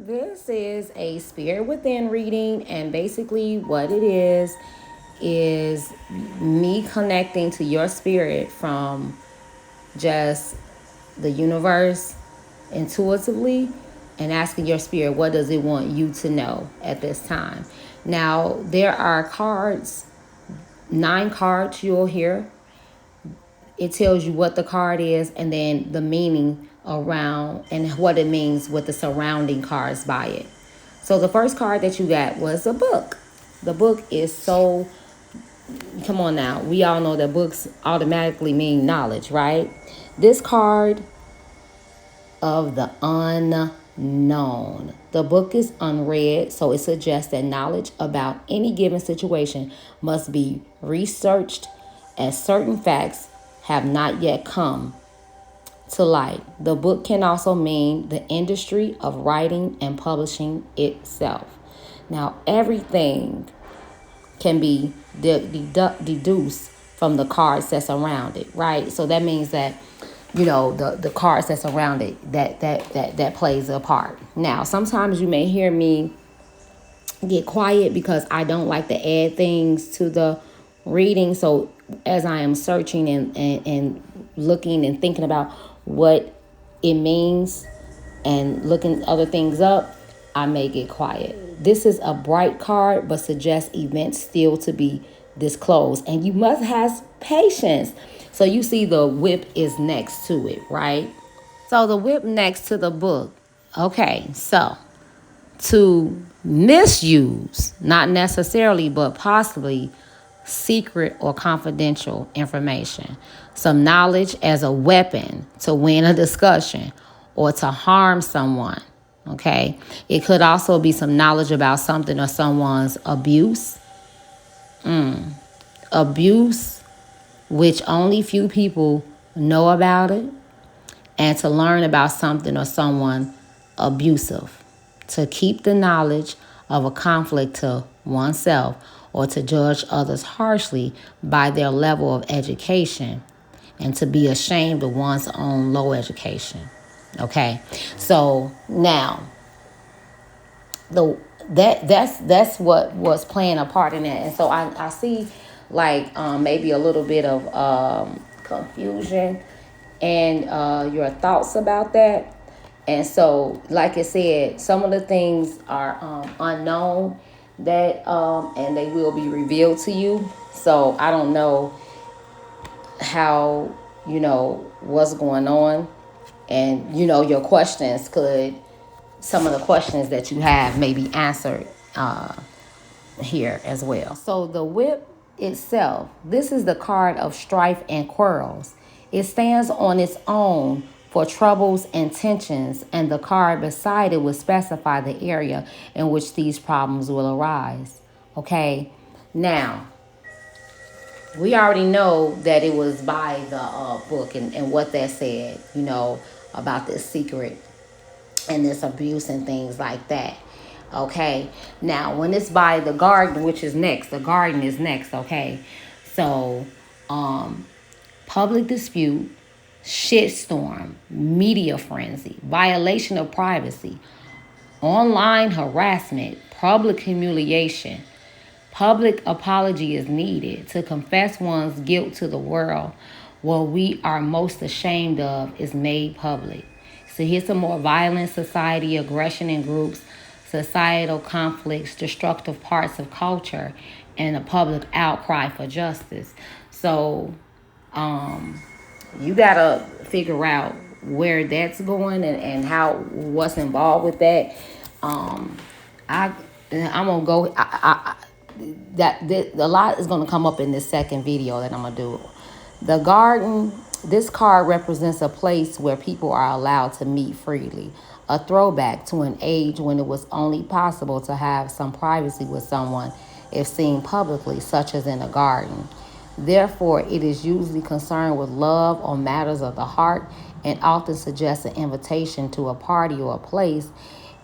This is a spirit within reading, and basically, what it is me connecting to your spirit from just the universe intuitively and asking your spirit, what does it want you to know at this time? Now, there are cards, 9 cards you'll hear. It tells you what the card is and then the meaning around and what it means with the surrounding cards by it. So the first card that you got was a book. The book is so, come on now, we all know that books automatically mean knowledge, right? This card of the unknown. The book is unread, so it suggests that knowledge about any given situation must be researched as certain facts have not yet come to light. The book can also mean the industry of writing and publishing itself. Now, everything can be deduced from the cards that's around it, right? So that means that the cards that's around it that plays a part. Now, sometimes you may hear me get quiet because I don't like to add things to the reading. So as I am searching and looking and thinking about what it means and looking other things up, I may get quiet. This is a bright card, but suggests events still to be disclosed. And you must have patience. So you see the whip is next to it, right? So the whip next to the book. Okay, so to misuse, not necessarily, but possibly secret or confidential information. Some knowledge as a weapon to win a discussion or to harm someone. Okay. It could also be some knowledge about something or someone's abuse. Abuse, which only few people know about it, and to learn about something or someone abusive. To keep the knowledge of a conflict to oneself or to judge others harshly by their level of education and to be ashamed of one's own low education. Okay, so now that's what was playing a part in that, and so I see like maybe a little bit of confusion and your thoughts about that. And so, like I said, some of the things are unknown that and they will be revealed to you. So I don't know how what's going on, and your questions could some of the questions that you have may be answered here as well. So the whip itself, this is the card of strife and quarrels. It stands on its own for troubles and tensions, and the card beside it will specify the area in which these problems will arise. Okay, now we already know that it was by the book and what that said, about this secret and this abuse and things like that. Okay, now when it's by the garden, which is next, the garden is next. Okay, so public dispute, shitstorm, media frenzy, violation of privacy, online harassment, public humiliation. Public apology is needed to confess one's guilt to the world. What we are most ashamed of is made public. So here's some more violent society, aggression in groups, societal conflicts, destructive parts of culture, and a public outcry for justice. So you gotta figure out where that's going and how what's involved with that. I'm gonna go. A lot is gonna come up in this second video that I'm gonna do. The garden. This card represents a place where people are allowed to meet freely. A throwback to an age when it was only possible to have some privacy with someone if seen publicly, such as in a garden. Therefore, it is usually concerned with love or matters of the heart and often suggests an invitation to a party or a place.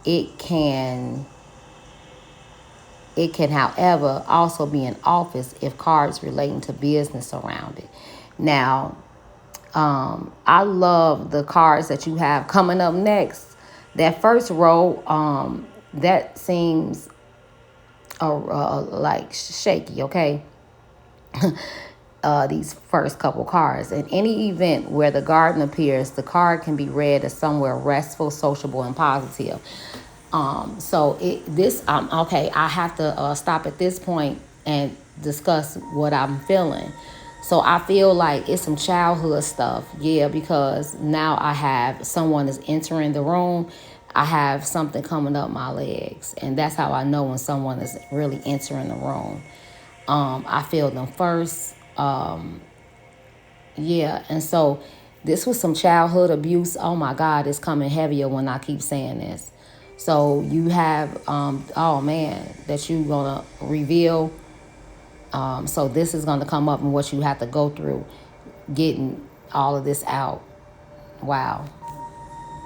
It can, however, also be an office if cards relating to business around it. Now, I love the cards that you have coming up next. That first row, that seems like shaky, okay? These first couple cards. In any event where the garden appears, the card can be read as somewhere restful, sociable, and positive. So okay. I have to stop at this point and discuss what I'm feeling. So I feel like it's some childhood stuff, yeah, because now I have someone is entering the room. I have something coming up my legs, and that's how I know when someone is really entering the room. I feel them first. Yeah, and so this was some childhood abuse. Oh my God, it's coming heavier when I keep saying this. So you have, oh man, that you gonna reveal. So this is gonna come up and what you have to go through, getting all of this out. Wow.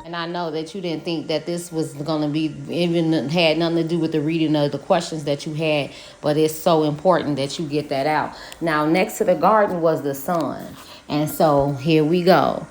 And I know that you didn't think that this was going to be, even had nothing to do with the reading of the questions that you had, but it's so important that you get that out. Now, next to the garden was the sun. And so here we go.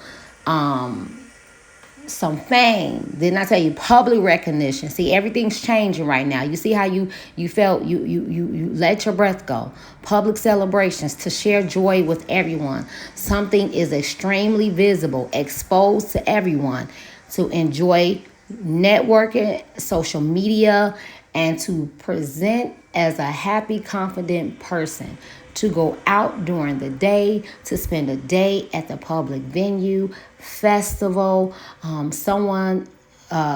Some fame. Didn't I tell you public recognition? See, everything's changing right now. You see how you felt you let your breath go. Public celebrations to share joy with everyone. Something is extremely visible, exposed to everyone to enjoy networking, social media, and to present as a happy, confident person, to go out during the day, to spend a day at the public venue, festival. Someone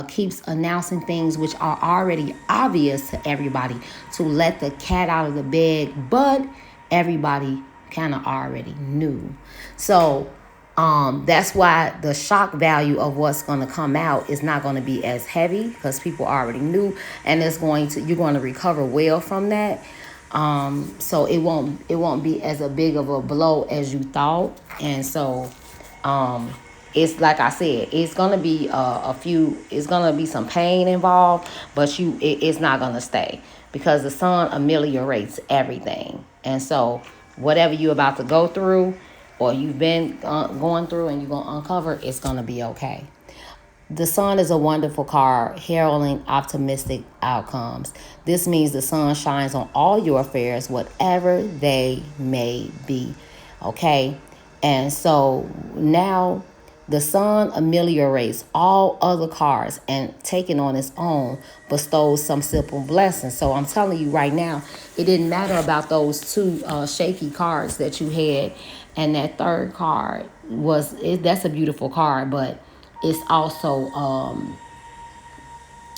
keeps announcing things which are already obvious to everybody to let the cat out of the bag, but everybody kind of already knew. So that's why the shock value of what's going to come out is not going to be as heavy because people already knew, and you're going to recover well from that. So it won't be as a big of a blow as you thought, and so it's like I said, it's gonna be it's gonna be some pain involved, but it's not gonna stay because the sun ameliorates everything, and so whatever you're about to go through or you've been going through and you're gonna uncover, it's gonna be okay. The sun is a wonderful card, heralding optimistic outcomes. This means the sun shines on all your affairs, whatever they may be. Okay? And so now the sun ameliorates all other cards and taking on its own bestows some simple blessings. So I'm telling you right now, it didn't matter about those two shaky cards that you had, and that third card that's a beautiful card, but it's also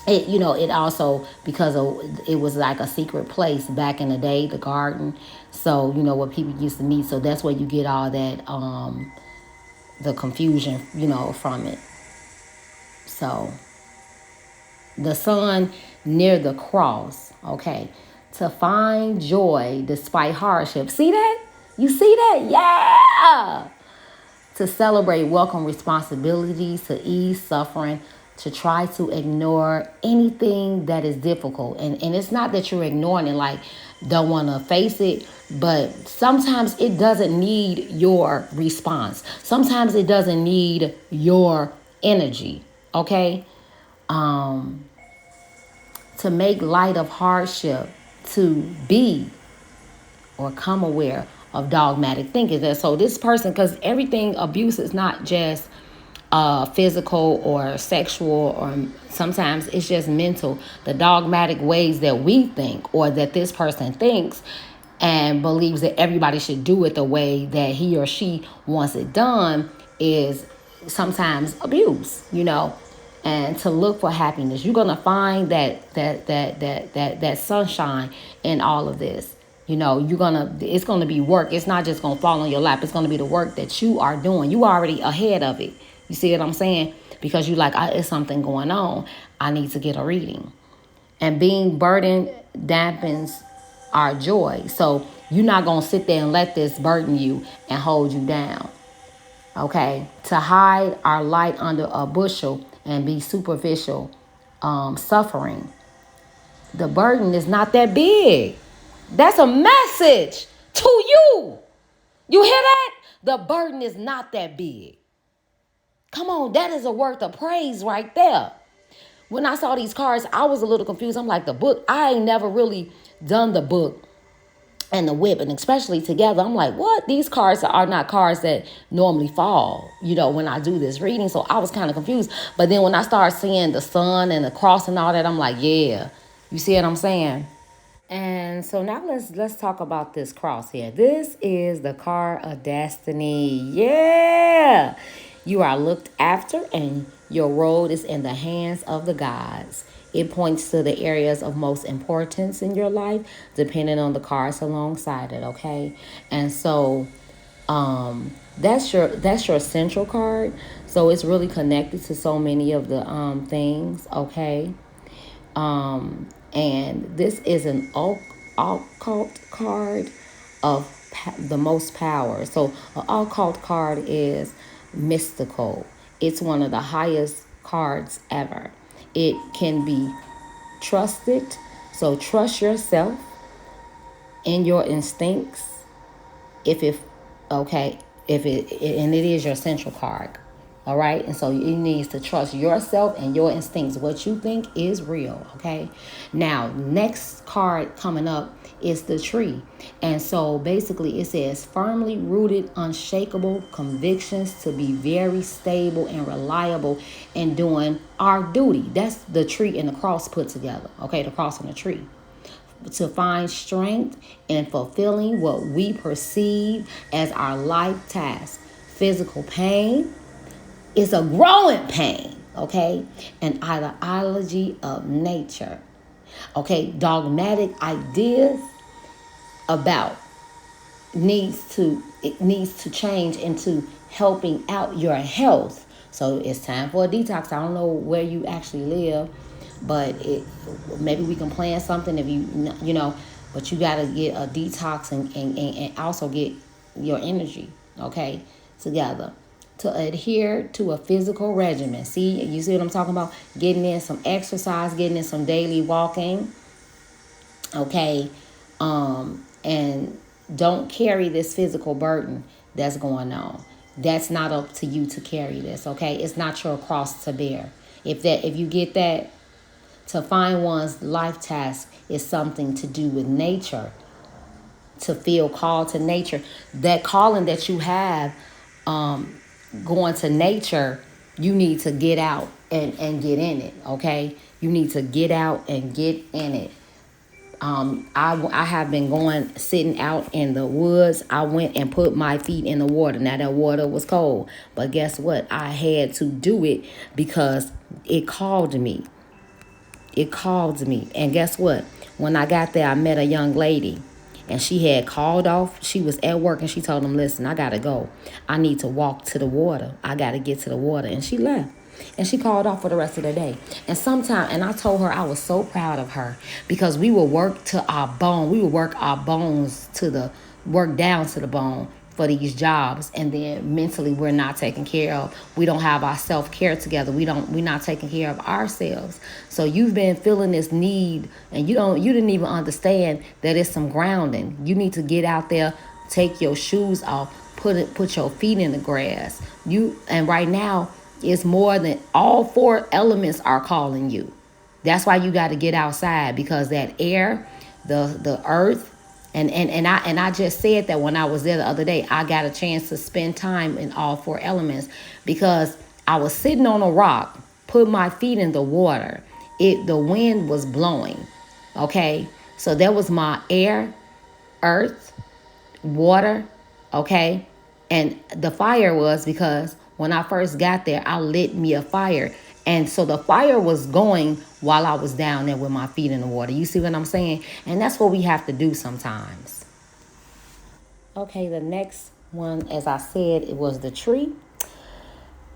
it also because it was like a secret place back in the day, the garden. So where people used to meet. So that's where you get all that the confusion from it. So the sun near the cross, okay, to find joy despite hardship. See that? You see that? Yeah. To celebrate, welcome responsibilities, to ease suffering, to try to ignore anything that is difficult. And it's not that you're ignoring it, like don't want to face it, but sometimes it doesn't need your response. Sometimes it doesn't need your energy, okay? To make light of hardship, to be or come aware of dogmatic thinking. So this person, because everything abuse is not just physical or sexual, or sometimes it's just mental. The dogmatic ways that we think or that this person thinks and believes that everybody should do it the way that he or she wants it done is sometimes abuse. And to look for happiness, you're gonna find that sunshine in all of this. It's gonna be work. It's not just gonna fall on your lap. It's gonna be the work that you are doing. You already ahead of it. You see what I'm saying? Because you like, it's something going on. I need to get a reading. And being burdened dampens our joy. So you're not gonna sit there and let this burden you and hold you down. Okay? To hide our light under a bushel and be superficial suffering. The burden is not that big. That's a message to you. You hear that? The burden is not that big. Come on, that is a word of praise right there. when I saw these cards, I was a little confused. I'm like, the book, I ain't never really done the book and the whip, and especially together. I'm like, what? These cards are not cards that normally fall, when I do this reading. So I was kind of confused. But then when I started seeing the sun and the cross and all that, I'm like, yeah. You see what I'm saying? And so now let's talk about this cross here. This is the card of destiny. Yeah. You are looked after and your road is in the hands of the gods. It points to the areas of most importance in your life, depending on the cards alongside it, okay? And so that's your central card. So it's really connected to so many of the things, okay? And this is an occult card of the most power. So an occult card is mystical. It's one of the highest cards ever. It can be trusted. So trust yourself and your instincts. If it okay, if it and it is your central card. All right. And so you need to trust yourself and your instincts. What you think is real. Okay. Now, next card coming up is the tree. And so basically it says firmly rooted, unshakable convictions to be very stable and reliable in doing our duty. That's the tree and the cross put together. Okay. The cross and the tree to find strength in fulfilling what we perceive as our life task. Physical pain is a growing pain, okay? An ideology of nature, okay? Dogmatic ideas about it needs to change into helping out your health. So it's time for a detox. I don't know where you actually live, but maybe we can plan something if but you got to get a detox and also get your energy, okay, together. To adhere to a physical regimen. You see what I'm talking about? Getting in some exercise, getting in some daily walking, okay? And don't carry this physical burden that's going on. That's not up to you to carry this, okay? It's not your cross to bear. If you get that, to find one's life task is something to do with nature, to feel called to nature. That calling that you have, going to nature, you need to get out and get in it, okay? You need to get out and get in it. I have been sitting out in the woods. I went and put my feet in the water. Now that water was cold, but guess what? I had to do it because it called me. It called me. And guess what? When I got there, I met a young lady and she had called off. She was at work and she told them, listen, I got to go. I need to walk to the water. I got to get to the water. And she left. And she called off for the rest of the day. And I told her I was so proud of her because we would work to our bone. We would work our bones work down to the bone for these jobs. And then mentally we're not taken care of. We don't have our self-care together. We're not taking care of ourselves. So you've been feeling this need and you didn't even understand that it's some grounding. You need to get out there, take your shoes off, put your feet in the grass. And right now, it's more than all four elements are calling you. That's why you got to get outside, because that air, the earth, and I just said that when I was there the other day, I got a chance to spend time in all four elements because I was sitting on a rock, put my feet in the water. The wind was blowing. Okay, so that was my air, earth, water. Okay, and the fire was because when I first got there, I lit me a fire. And so the fire was going while I was down there with my feet in the water. You see what I'm saying? And that's what we have to do sometimes. Okay, the next one, as I said, it was the tree.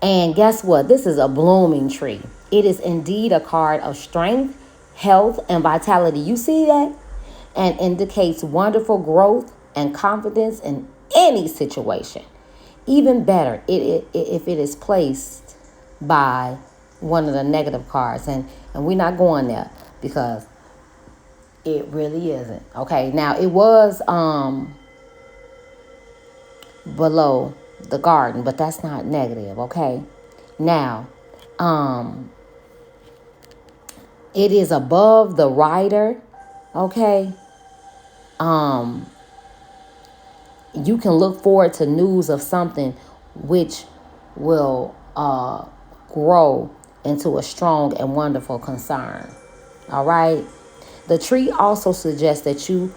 And guess what? This is a blooming tree. It is indeed a card of strength, health, and vitality. You see that? And indicates wonderful growth and confidence in any situation. Even better, if it is placed by one of the negative cards. And we're not going there because it really isn't. Okay, now it was below the garden, but that's not negative, okay? Now, It is above the rider. Okay. You can look forward to news of something which will grow into a strong and wonderful concern. All right. The tree also suggests that you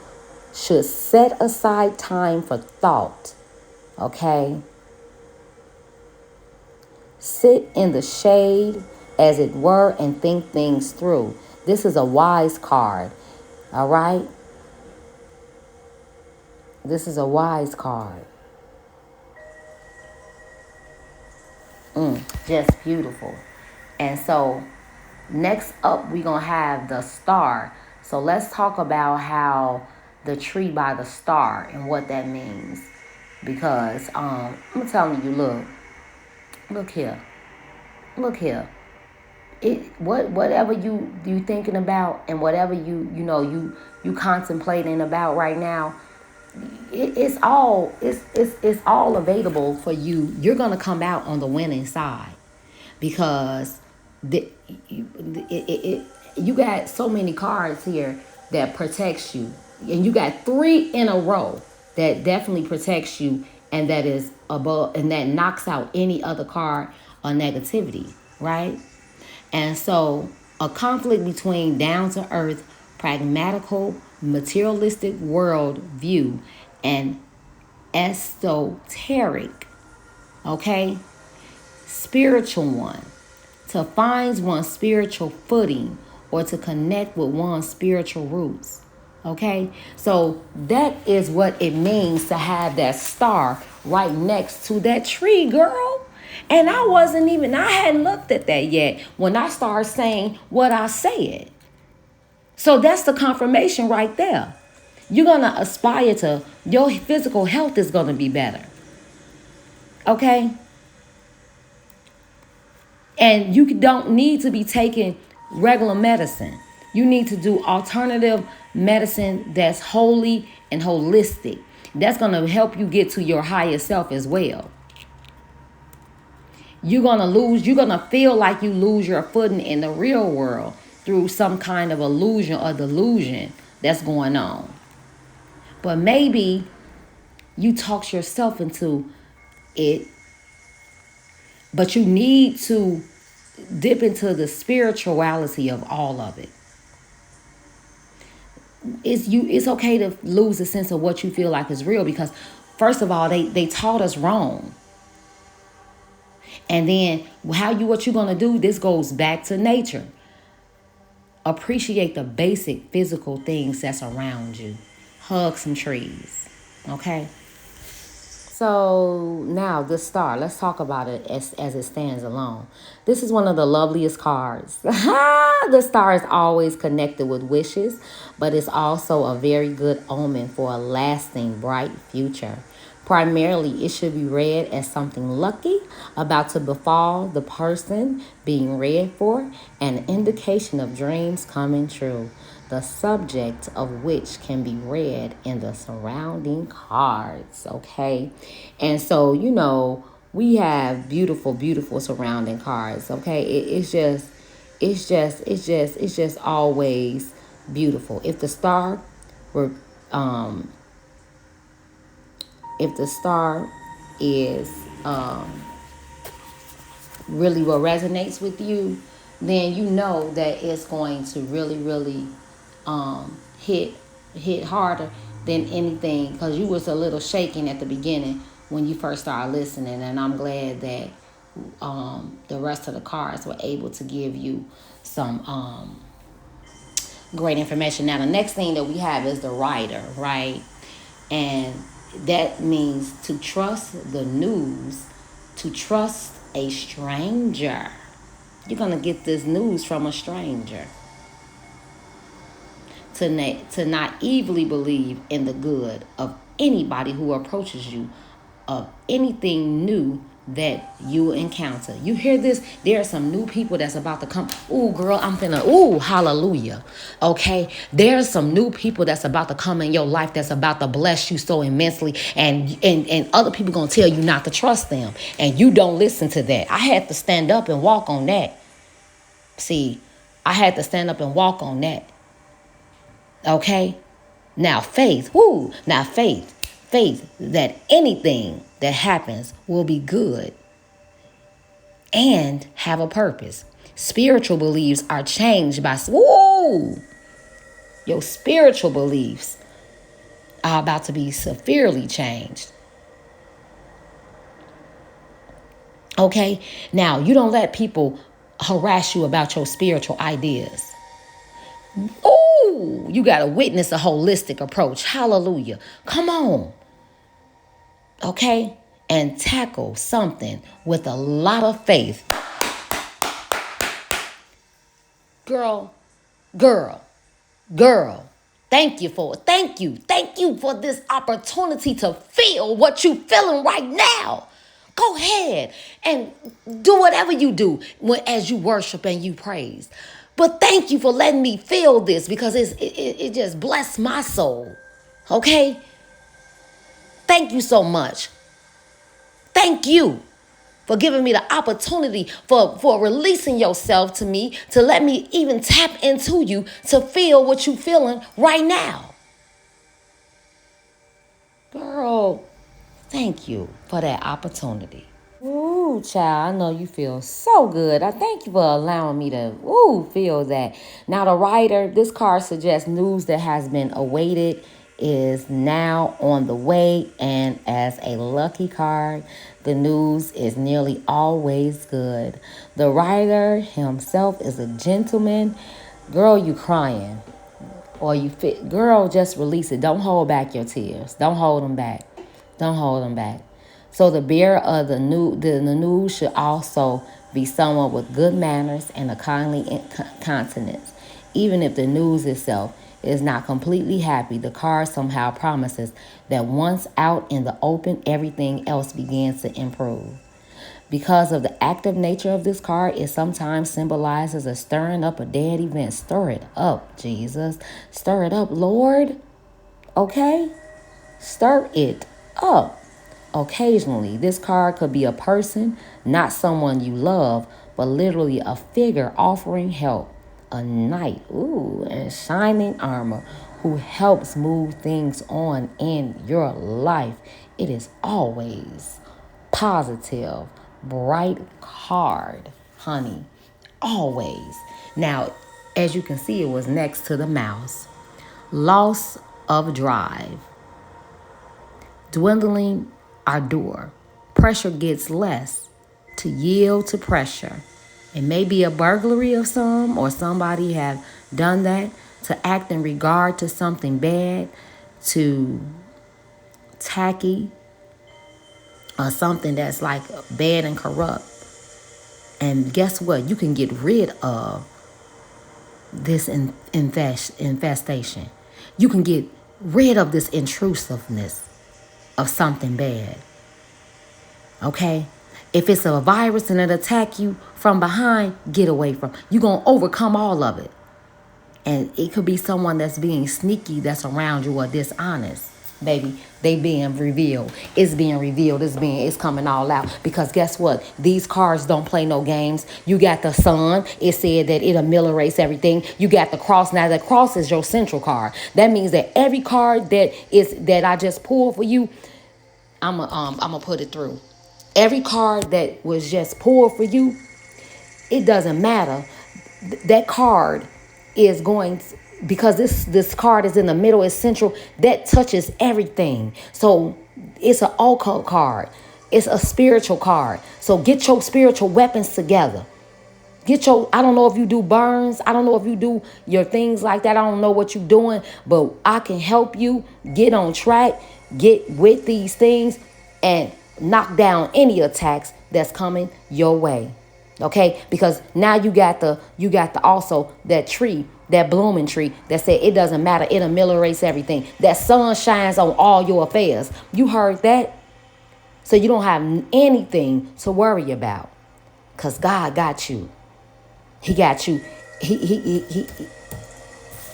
should set aside time for thought. Okay. Sit in the shade, as it were, and think things through. This is a wise card. All right. This is a wise card. Just beautiful. And so next up, we're going to have the star. So let's talk about how the tree by the star and what that means. Because I'm telling you, look here. Look here. Whatever you thinking about and whatever you contemplating about right now, it's all available for you. You're gonna come out on the winning side because you got so many cards here that protects you, and you got 3 in a row that definitely protects you, and that is above, and that knocks out any other card or negativity, right? And so a conflict between down to earth, pragmatical, materialistic world view and esoteric, okay, spiritual one, to find one's spiritual footing or to connect with one's spiritual roots. Okay, so that is what it means to have that star right next to that tree, girl. And I hadn't looked at that yet when I started saying what I said. So that's the confirmation right there. You're going to aspire to, your physical health is going to be better. Okay? And you don't need to be taking regular medicine. You need to do alternative medicine that's holy and holistic. That's going to help you get to your higher self as well. You're going to feel like you lose your footing in the real world through some kind of illusion or delusion that's going on. But maybe you talked yourself into it, but you need to dip into the spirituality of all of it. It's okay to lose a sense of what you feel like is real, because first of all, they taught us wrong. And then what you're going to do, this goes back to nature. Appreciate the basic physical things that's around you. Hug some trees. Okay? So now the star, let's talk about it as it stands alone. This is one of the loveliest cards. The star is always connected with wishes, but it's also a very good omen for a lasting bright future. Primarily, it should be read as something lucky about to befall the person being read for, and an indication of dreams coming true, the subject of which can be read in the surrounding cards. Okay. And so, we have beautiful, beautiful surrounding cards. Okay. It's just always beautiful. If the star were, if the star is really what resonates with you, then you know that it's going to really, really hit harder than anything, because you was a little shaken at the beginning when you first started listening, and I'm glad that the rest of the cards were able to give you some great information. Now, the next thing that we have is the rider, right? And that means to trust the news, to trust a stranger. You're going to get this news from a stranger. To naively believe in the good of anybody who approaches you, of anything new that you encounter. You hear this? There are some new people that's about to come. Ooh, girl, hallelujah. Okay? There's some new people that's about to come in your life that's about to bless you so immensely, and other people going to tell you not to trust them, and you don't listen to that. I had to stand up and walk on that. See, I had to stand up and walk on that. Okay? Now faith, whoo, now faith that anything that happens will be good and have a purpose. Spiritual beliefs are changed by, woo, your spiritual beliefs are about to be severely changed. Okay? Now, you don't let people harass you about your spiritual ideas. Ooh, you got to witness a holistic approach. Hallelujah. Come on. Okay? And tackle something with a lot of faith. Girl. Thank you for it. Thank you for this opportunity to feel what you feeling right now. Go ahead and do whatever you do as you worship and you praise. But thank you for letting me feel this, because it just blessed my soul. Okay? Thank you so much. Thank you for giving me the opportunity, for releasing yourself to me, to let me even tap into you, to feel what you feeling right now. Girl, thank you for that opportunity. Ooh, child, I know you feel so good. I thank you for allowing me to feel that. Now, the writer, this card suggests news that has been awaited is now on the way, and as a lucky card, the news is nearly always good. The writer himself is a gentleman. Girl, you crying. Or you fit, girl, just release it. Don't hold back your tears. Don't hold them back. Don't hold them back. So the bearer of the news should also be someone with good manners and a kindly countenance. Even if the news itself is not completely happy, the card somehow promises that once out in the open, everything else begins to improve. Because of the active nature of this card, it sometimes symbolizes a stirring up a dead event. Stir it up, Jesus. Stir it up, Lord. Okay? Stir it up. Occasionally, this card could be a person, not someone you love, but literally a figure offering help. A knight, in shining armor, who helps move things on in your life. It is always positive, bright card, honey. Always. Now, as you can see, it was next to the mouse. Loss of drive. Dwindling ardor. Pressure gets less. To yield to pressure. It may be a burglary of some, or somebody have done that. To act in regard to something bad. To tacky. Or something that's like bad and corrupt. And guess what? You can get rid of this infestation. You can get rid of this intrusiveness of something bad. Okay? If it's a virus and it attack you from behind, get away from it. You're going to overcome all of it. And it could be someone that's being sneaky that's around you or dishonest. Baby, they being revealed. It's being revealed. It's coming all out. Because guess what? These cards don't play no games. You got the sun. It said that it ameliorates everything. You got the cross. Now the cross is your central card. That means that every card that I just pulled for you, I'm gonna put it through. Every card that was just pulled for you, it doesn't matter. That card is going to, because this card is in the middle, it's central, that touches everything. So it's an occult card. It's a spiritual card. So get your spiritual weapons together. I don't know if you do burns. I don't know if you do your things like that. I don't know what you're doing, but I can help you get on track, get with these things, and knock down any attacks that's coming your way. Okay? Because now you got the also that tree, that blooming tree that said it doesn't matter, it ameliorates everything. That sun shines on all your affairs. You heard that? So you don't have anything to worry about. Because God got you. He got you. He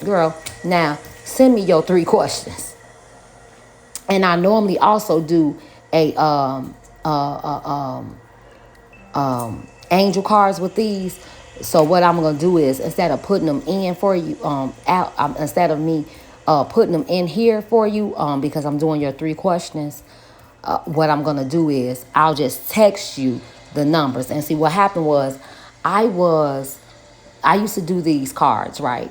girl, now send me your 3 questions. And I normally also do a angel cards with these, So what I'm gonna do is, instead of putting them in for you, instead of me putting them in here for you, because I'm doing your 3 questions, what I'm gonna do is I'll just text you the numbers. And see, what happened was, I was I used to do these cards, right?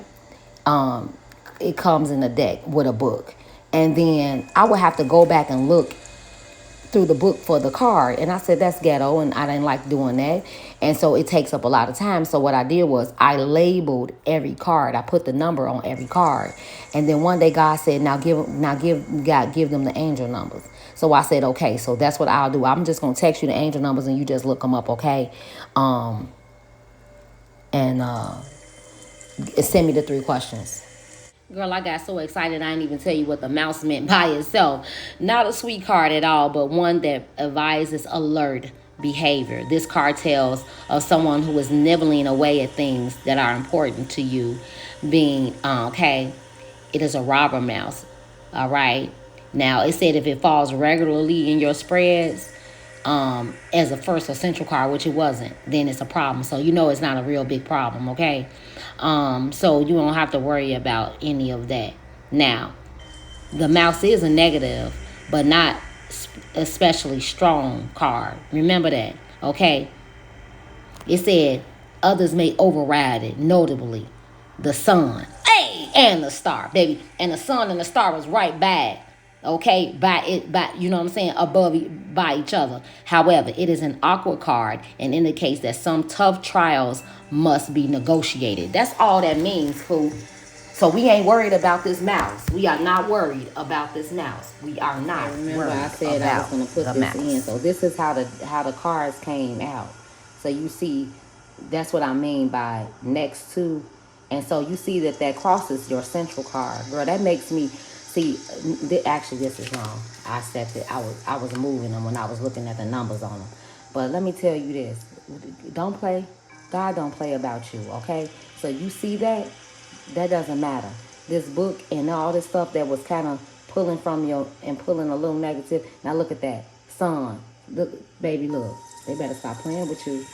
Um, it comes in a deck with a book, and then I would have to go back and look through the book for the card. And I said, that's ghetto, and I didn't like doing that. And so it takes up a lot of time. So what I did was I labeled every card. I put the number on every card. And then one day God said, give them the angel numbers. So I said, okay, so that's what I'll do. I'm just gonna text you the angel numbers and you just look them up, okay? And send me the 3 questions. Girl, I got so excited I didn't even tell you what the mouse meant by itself. Not a sweet card at all, but one that advises alert behavior. This card tells of someone who is nibbling away at things that are important to you, being, okay, it is a robber mouse. All right. Now, it said if it falls regularly in your spreads, as a first essential card, which it wasn't, then it's a problem. So you know it's not a real big problem, okay? So you don't have to worry about any of that. Now, the mouse is a negative, but not especially strong card. Remember that, okay? It said others may override it, notably the sun, hey, and the star, baby. And the sun and the star was right by, okay, by you know what I'm saying, above, by each other. However, it is an awkward card and indicates that some tough trials must be negotiated. That's all that means, fool. So we ain't worried about this mouse. We are not worried about this mouse. We are not. Remember, I said I was gonna put this in. So this is how the cards came out. So you see, that's what I mean by next to. And so you see that crosses your central card. Girl, that makes me see. Actually, this is wrong. I set it. I was moving them when I was looking at the numbers on them. But let me tell you this: don't play. God don't play about you. Okay. So you see that. That doesn't matter. This book and all this stuff that was kind of pulling from you and pulling a little negative. Now look at that. Sun. Look, baby, look. They better stop playing with you.